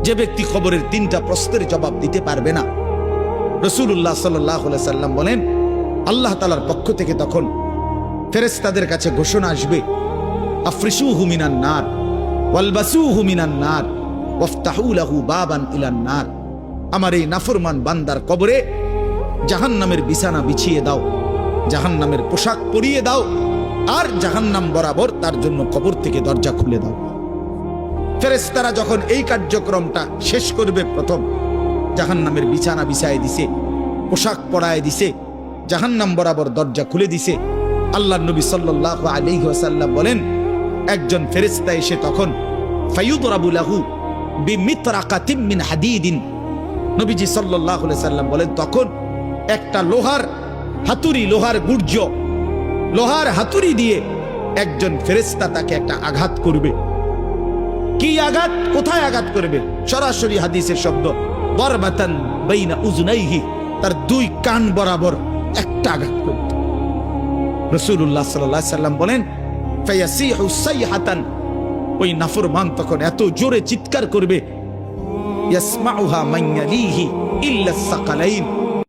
যে ব্যক্তি কবরের 3টা প্রশ্নের জবাব দিতে পারবে না, রাসূলুল্লাহ সাল্লাল্লাহু আলাইহি সাল্লাম বলেন আল্লাহ তাআলার পক্ষ থেকে তখন ফেরেশতাদের কাছে ঘোষণা আসবে, আফরিশুহু মিনান নার ওয়ালবাসুহু মিনান নার ওয়াফতাহু লাহু বাবান ইলান নার। আমার এই নাফরমান বান্দার কবরে জাহান্নামের বিছানা বিছিয়ে দাও, জাহান্নামের পোশাক পরিয়ে দাও, আর জাহান্নাম বরাবর তার জন্য কবর থেকে দরজা খুলে দাও। ফেরেশতারা যখন এই কার্যক্রমটা শেষ করবে, প্রথম জাহান্নামের বিছানা বিছায় দিছে, পোশাক পরায় দিছে, জাহান্নাম বরাবর দরজা খুলে দিছে, আল্লাহর নবী সাল্লাল্লাহু আলাইহি ওয়াসাল্লাম বলেন একজন ফেরেশতা এসে তখন ফায়ুদরাবু লাহু বিমিতরাকাতিন মিন হাদিদিন, নবীজি সাল্লাল্লাহু আলাইহি সাল্লাম বলেন তখন একটা লোহার হাতুড়ি, লোহার গুর্জ, লোহার হাতুড়ি দিয়ে একজন ফেরেশতা তাকে একটা আঘাত করবে। কি আঘাত? কোথায় আঘাত করবে? সরাসরি হাদিসের শব্দ, বরবাতান বাইনা উজনাইহি, তার 2 কান বরাবর একটা আঘাত করবে। রাসূলুল্লাহ সাল্লাল্লাহু আলাইহি সাল্লাম বলেন ফায়াসিহু সাইহাতান, ওই নাফরমান তখন এত জোরে চিৎকার করবে, ইয়াসমাউহা মান ইয়ালিহি ইল্লা সাকালাইন,